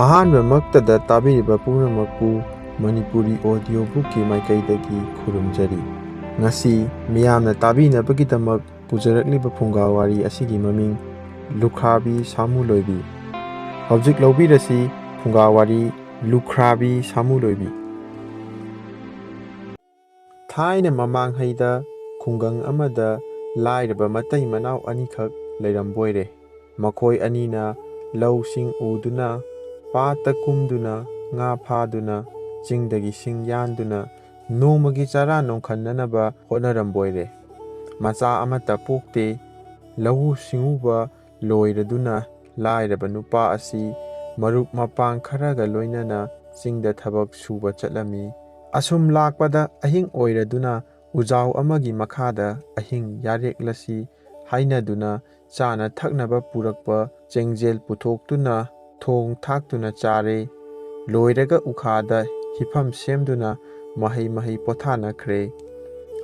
ꯑꯍꯥꯟꯕꯃꯛꯇꯗ ꯇꯥꯕꯤꯔꯤꯕ ꯄꯨꯝꯅꯃꯛꯄꯨ ꯃꯅꯤꯄꯨꯔꯤ ꯑꯣꯗꯤꯑꯣ ꯕꯨꯛꯀꯤ ꯃꯥꯏꯀꯩꯗꯒꯤ ꯈꯨꯔꯨꯝꯖꯔꯤ꯫ ꯉꯁꯤ ꯃꯤꯌꯥꯝꯅ ꯇꯥꯕꯤꯅꯕꯒꯤꯗꯃꯛ ꯄꯨꯖꯔꯛꯂꯤꯕ ꯐꯨꯡꯒꯥ ꯋꯥꯔꯤ ꯑꯁꯤꯒꯤ ꯃꯃꯤꯡ ꯂꯨꯈ꯭ꯔꯥꯕꯤ ꯁꯥꯃꯨ ꯂꯣꯏꯕꯤ꯫ ꯍꯧꯖꯤꯛ ꯂꯧꯕꯤꯔꯁꯤ ꯐꯨꯡꯒꯥ ꯋꯥꯔꯤ ꯂꯨꯈ꯭ꯔꯥꯕꯤ ꯁꯥꯃꯨ ꯂꯣꯏꯕꯤ꯫ ꯊꯥꯏꯅ ꯃꯃꯥꯡꯉꯩꯗ ꯈꯨꯡꯒꯪ ꯑꯃꯗ ꯂꯥꯏꯔꯕ ꯃꯇꯩ ꯃꯅꯥꯎ ꯑꯅꯤꯈꯛ ꯂꯩꯔꯝꯕꯣꯏꯔꯦ꯫ ꯃꯈꯣꯏ ꯑꯅꯤꯅ ꯂꯧꯁꯤꯡ ꯎꯗꯨꯅ, ꯄꯥꯠꯇ ꯀꯨꯝꯗꯨꯅ, ꯉꯥ ꯐꯥꯗꯨꯅ, ꯆꯤꯡꯗꯒꯤ ꯁꯤꯡ ꯌꯥꯟꯗꯨꯅ ꯅꯣꯡꯃꯒꯤ ꯆꯔꯥ ꯅꯣꯡꯈꯟꯅꯅꯕ ꯍꯣꯠꯅꯔꯝꯕꯣꯏꯔꯦ꯫ ꯃꯆꯥ ꯑꯃꯠꯇ ꯄꯣꯛꯇꯦ꯫ ꯂꯧꯎ ꯁꯤꯡꯎꯕ ꯂꯣꯏꯔꯗꯨꯅ ꯂꯥꯏꯔꯕ ꯅꯨꯄꯥ ꯑꯁꯤ ꯃꯔꯨꯞ ꯃꯄꯥꯡ ꯈꯔꯒ ꯂꯣꯏꯅꯅ ꯆꯤꯡꯗ ꯊꯕꯛ ꯁꯨꯕ ꯆꯠꯂꯝꯃꯤ꯫ ꯑꯁꯨꯝ ꯂꯥꯛꯄꯗ ꯑꯍꯤꯡ ꯑꯣꯏꯔꯗꯨꯅ ꯎꯖꯥꯎ ꯑꯃꯒꯤ ꯃꯈꯥꯗ ꯑꯍꯤꯡ ꯌꯥꯔꯦꯛꯂꯁꯤ ꯍꯥꯏꯅꯗꯨꯅ ꯆꯥꯅ ꯊꯛꯅꯕ ꯄꯨꯔꯛꯄ ꯆꯦꯡꯖꯦꯜ ꯄꯨꯊꯣꯛꯇꯨꯅ ꯊꯣꯡ ꯊꯥꯛꯇꯨꯅ ꯆꯥꯔꯦ꯫ ꯂꯣꯏꯔꯒ ꯎꯈꯥꯗ ꯍꯤꯐꯝ ꯁꯦꯝꯗꯨꯅ ꯃꯍꯩ ꯄꯣꯊꯥꯅꯈ꯭ꯔꯦ꯫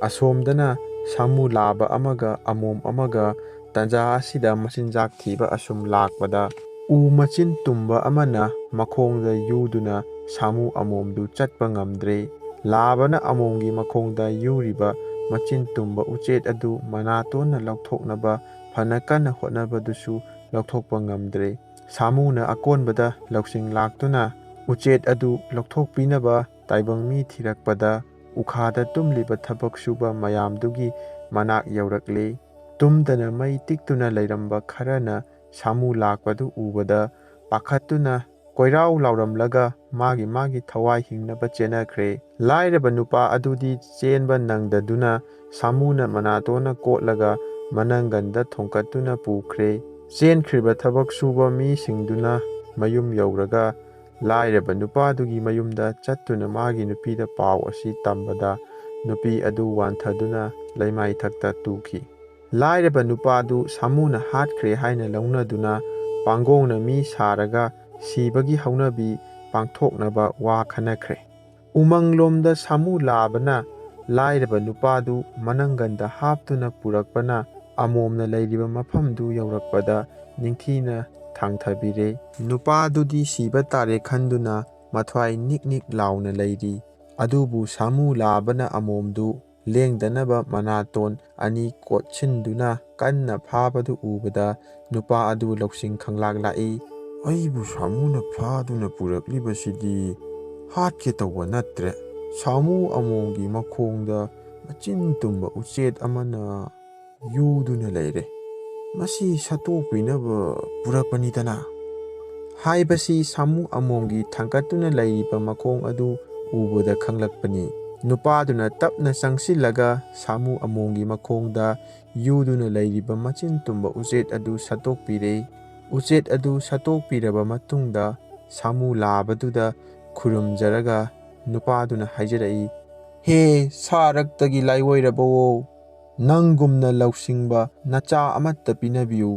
ꯑꯁꯣꯝꯗꯅ ꯁꯥꯃꯨ ꯂꯥꯕ ꯑꯃꯒ ꯑꯃꯣꯝ ꯑꯃꯒ ꯇꯟꯖꯥ ꯑꯁꯤꯗ ꯃꯆꯤꯟꯖꯥꯛ ꯊꯤꯕ ꯑꯁꯨꯝ ꯂꯥꯛꯄꯗ ꯎ ꯃꯆꯤꯟ ꯇꯨꯝꯕ ꯑꯃꯅ ꯃꯈꯣꯡꯗ ꯌꯨꯗꯨꯅ ꯁꯥꯃꯨ ꯑꯃꯣꯝꯗꯨ ꯆꯠꯄ ꯉꯝꯗ꯭ꯔꯦ꯫ ꯂꯥꯕꯅ ꯑꯃꯣꯝꯒꯤ ꯃꯈꯣꯡꯗ ꯌꯨꯔꯤꯕ ꯃꯆꯤꯟ ꯇꯨꯝꯕ ꯎꯆꯦꯠ ꯑꯗꯨ ꯃꯅꯥꯇꯣꯟꯅ ꯂꯧꯊꯣꯛꯅꯕ ꯐꯅ ꯀꯟꯅ ꯍꯣꯠꯅꯕꯗꯨꯁꯨ ꯂꯧꯊꯣꯛꯄ ꯉꯝꯗ꯭ꯔꯦ꯫ ꯁꯥꯃꯨꯅ ꯑꯀꯣꯟꯕꯗ ꯂꯧꯁꯤꯡ ꯂꯥꯛꯇꯨꯅ ꯎꯆꯦꯠ ꯑꯗꯨ ꯂꯧꯊꯣꯛꯄꯤꯅꯕ ꯇꯥꯏꯕꯪ ꯃꯤ ꯊꯤꯔꯛꯄꯗ ꯎꯈꯥꯗ ꯇꯨꯝꯂꯤꯕ ꯊꯕꯛ ꯁꯨꯕ ꯃꯌꯥꯝꯗꯨꯒꯤ ꯃꯅꯥꯛ ꯌꯧꯔꯛꯂꯦ꯫ ꯇꯨꯝꯗꯅ ꯃꯩ ꯇꯤꯛꯇꯨꯅ ꯂꯩꯔꯝꯕ ꯈꯔꯅ ꯁꯥꯃꯨ ꯂꯥꯛꯄꯗꯨ ꯎꯕꯗ ꯄꯥꯈꯠꯇꯨꯅ ꯀꯣꯏꯔꯥꯎ ꯂꯥꯎꯔꯝꯂꯒ ꯃꯥꯒꯤ ꯊꯋꯥꯏ ꯍꯤꯡꯅꯕ ꯆꯦꯟꯅꯈ꯭ꯔꯦ꯫ ꯂꯥꯏꯔꯕ ꯅꯨꯄꯥ ꯑꯗꯨꯗꯤ ꯆꯦꯟꯕ ꯅꯪꯗꯗꯨꯅ ꯁꯥꯃꯨꯅ ꯃꯅꯥꯇꯣꯟꯅ ꯀꯣꯠꯂꯒ ꯃꯅꯪꯒꯟꯗ ꯊꯣꯡꯀꯠꯇꯨꯅ ꯄꯨꯈ꯭ꯔꯦ꯫ ꯆꯦꯟꯈ꯭ꯔꯤꯕ ꯊꯕꯛ ꯁꯨꯕ ꯃꯤꯁꯤꯡꯗꯨꯅ ꯃꯌꯨꯝ ꯌꯧꯔꯒ ꯂꯥꯏꯔꯕ ꯅꯨꯄꯥꯗꯨꯒꯤ ꯃꯌꯨꯝꯗ ꯆꯠꯇꯨꯅ ꯃꯥꯒꯤ ꯅꯨꯄꯤꯗ ꯄꯥꯎ ꯑꯁꯤ ꯇꯝꯕꯗ ꯅꯨꯄꯤ ꯑꯗꯨ ꯋꯥꯟꯊꯗꯨꯅ ꯂꯩꯃꯥꯏꯊꯛꯇ ꯇꯨꯈꯤ꯫ ꯂꯥꯏꯔꯕ ꯅꯨꯄꯥꯗꯨ ꯁꯥꯃꯨꯅ ꯍꯥꯠꯈ꯭ꯔꯦ ꯍꯥꯏꯅ ꯂꯧꯅꯗꯨꯅ ꯄꯥꯡꯒꯣꯡꯅ ꯃꯤ ꯁꯥꯔꯒ ꯁꯤꯕꯒꯤ ꯍꯧꯅꯕꯤ ꯄꯥꯡꯊꯣꯛꯅꯕ ꯋꯥ ꯈꯟꯅꯈ꯭ꯔꯦ꯫ ꯎꯃꯪꯂꯣꯝꯗ ꯁꯥꯃꯨ ꯂꯥꯕꯅ ꯂꯥꯏꯔꯕ ꯅꯨꯄꯥꯗꯨ ꯃꯅꯪꯒꯟꯗ ꯍꯥꯞꯇꯨꯅ ꯄꯨꯔꯛꯄꯅ ꯑꯃꯣꯝꯅ ꯂꯩꯔꯤꯕ ꯃꯐꯝꯗꯨ ꯌꯧꯔꯛꯄꯗ ꯅꯤꯡꯊꯤꯅ ꯊꯥꯡꯊꯕꯤꯔꯦ꯫ ꯅꯨꯄꯥꯗꯨꯗꯤ ꯁꯤꯕ ꯇꯥꯔꯦ ꯈꯟꯗꯨꯅ ꯃꯊ꯭ꯋꯥꯏ ꯅꯤꯛ ꯅꯤꯛ ꯂꯥꯎꯅ ꯂꯩꯔꯤ꯫ ꯑꯗꯨꯕꯨ ꯁꯥꯃꯨ ꯂꯥꯕꯅ ꯑꯃꯣꯝꯗꯨ ꯂꯦꯡꯗꯅꯕ ꯃꯅꯥꯇꯣꯟ ꯑꯅꯤ ꯀꯣꯠꯁꯤꯟꯗꯨꯅ ꯀꯟꯅ ꯐꯥꯕꯗꯨ ꯎꯕꯗ ꯅꯨꯄꯥ ꯑꯗꯨ ꯂꯧꯁꯤꯡ ꯈꯪꯂꯥꯛ ꯂꯥꯛꯏ꯫ ꯑꯩꯕꯨ ꯁꯥꯃꯨꯅ ꯐꯥꯗꯨꯅ ꯄꯨꯔꯛꯂꯤꯕꯁꯤꯗꯤ ꯍꯥꯠꯀꯦ ꯇꯧꯕ ꯅꯠꯇ꯭ꯔꯦ꯫ ꯁꯥꯃꯨ ꯑꯃꯣꯝꯒꯤ ꯃꯈꯣꯡꯗ ꯃꯆꯤꯟ ꯇꯨꯝꯕ ꯎꯆꯦꯠ ꯑꯃꯅ ꯌꯨꯗꯨꯅ ꯂꯩꯔꯦ꯫ ꯃꯁꯤ ꯁꯠꯇꯣꯛꯄꯤꯅꯕ ꯄꯨꯔꯛꯄꯅꯤꯗꯅ ꯍꯥꯏꯕꯁꯤ ꯁꯥꯃꯨ ꯑꯃꯣꯝꯒꯤ ꯊꯥꯡꯀꯠꯇꯨꯅ ꯂꯩꯔꯤꯕ ꯃꯈꯣꯡ ꯑꯗꯨ ꯎꯕꯗ ꯈꯪꯂꯛꯄꯅꯤ꯫ ꯅꯨꯄꯥꯗꯨꯅ ꯇꯞꯅ ꯆꯪꯁꯤꯜꯂꯒ ꯁꯥꯃꯨ ꯑꯃꯣꯝꯒꯤ ꯃꯈꯣꯡꯗ ꯌꯨꯗꯨꯅ ꯂꯩꯔꯤꯕ ꯃꯆꯤꯟ ꯇꯨꯝꯕ ꯎꯆꯦꯠ ꯑꯗꯨ ꯁꯠꯇꯣꯛꯄꯤꯔꯦ꯫ ꯎꯆꯦꯠ ꯑꯗꯨ ꯁꯠꯇꯣꯛꯄꯤꯔꯕ ꯃꯇꯨꯡꯗ ꯁꯥꯃꯨ ꯂꯥꯕꯗꯨꯗ ꯈꯨꯔꯨꯝꯖꯔꯒ ꯅꯨꯄꯥꯗꯨꯅ ꯍꯥꯏꯖꯔꯛꯏ, ꯍꯦ ꯁꯥꯔꯛꯇꯒꯤ ꯂꯥꯏꯑꯣꯏꯔꯕꯋꯣ, ꯅꯪꯒꯨꯝꯅ ꯂꯧꯁꯤꯡꯕ ꯅꯆꯥ ꯑꯃꯠꯇ ꯄꯤꯅꯕꯤꯌꯨ꯫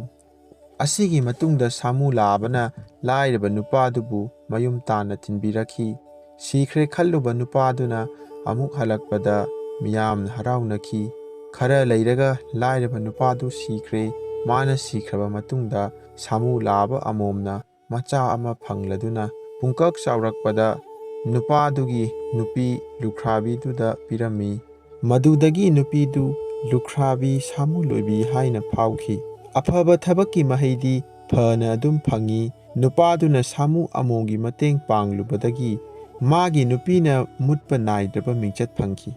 ꯑꯁꯤꯒꯤ ꯃꯇꯨꯡꯗ ꯁꯥꯃꯨ ꯂꯥꯕꯅ ꯂꯥꯏꯔꯕ ꯅꯨꯄꯥꯗꯨꯕꯨ ꯃꯌꯨꯝ ꯇꯥꯟꯅ ꯊꯤꯟꯕꯤꯔꯛꯈꯤ꯫ ꯁꯤꯈ꯭ꯔꯦ ꯈꯜꯂꯨꯕ ꯅꯨꯄꯥꯗꯨꯅ ꯑꯃꯨꯛ ꯍꯜꯂꯛꯄꯗ ꯃꯤꯌꯥꯝꯅ ꯍꯔꯥꯎꯅꯈꯤ꯫ ꯈꯔ ꯂꯩꯔꯒ ꯂꯥꯏꯔꯕ ꯅꯨꯄꯥꯗꯨ ꯁꯤꯈ꯭ꯔꯦ꯫ ꯃꯥꯅ ꯁꯤꯈ꯭ꯔꯕ ꯃꯇꯨꯡꯗ ꯁꯥꯃꯨ ꯂꯥꯕ ꯑꯃꯣꯝꯅ ꯃꯆꯥ ꯑꯃ ꯐꯪꯂꯗꯨꯅ ꯄꯨꯡꯀꯛ ꯆꯥꯎꯔꯛꯄꯗ ꯅꯨꯄꯥꯗꯨꯒꯤ ꯅꯨꯄꯤ ꯂꯨꯈ꯭ꯔꯥꯕꯤꯗꯨꯗ ꯄꯤꯔꯝꯃꯤ꯫ ꯃꯗꯨꯗꯒꯤ ꯅꯨꯄꯤꯗꯨ ꯂꯨꯈ꯭ꯔꯥꯕꯤ ꯁꯥꯃꯨ ꯂꯣꯏꯕꯤ ꯍꯥꯏꯅ ꯐꯥꯎꯈꯤ꯫ ꯑꯐꯕ ꯊꯕꯛꯀꯤ ꯃꯍꯩꯗꯤ ꯐꯅ ꯑꯗꯨꯝ ꯐꯪꯏ꯫ ꯅꯨꯄꯥꯗꯨꯅ ꯁꯥꯃꯨ ꯑꯃꯣꯝꯒꯤ ꯃꯇꯦꯡ ꯄꯥꯡꯂꯨꯕꯗꯒꯤ ꯃꯥꯒꯤ ꯅꯨꯄꯤꯅ ꯃꯨꯠꯄ ꯅꯥꯏꯗ꯭ꯔꯕ ꯃꯤꯡꯆꯠ ꯐꯪꯈꯤ꯫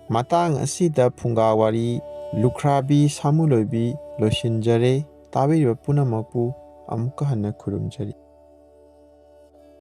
ꯃꯇꯥꯡ ꯑꯁꯤꯗ ꯐꯨꯡꯒꯥ ꯋꯥꯔꯤ ꯂꯨꯈ꯭ꯔꯥꯕꯤ ꯁꯥꯃꯨ ꯂꯣꯏꯕꯤ ꯂꯣꯏꯁꯤꯟꯖꯔꯦ꯫ ꯇꯥꯕꯤꯔꯤꯕ ꯄꯨꯝꯅꯃꯛꯄꯨ ꯑꯃꯨꯛꯀ ꯍꯟꯅ ꯈꯨꯔꯨꯝꯖꯔꯤ꯫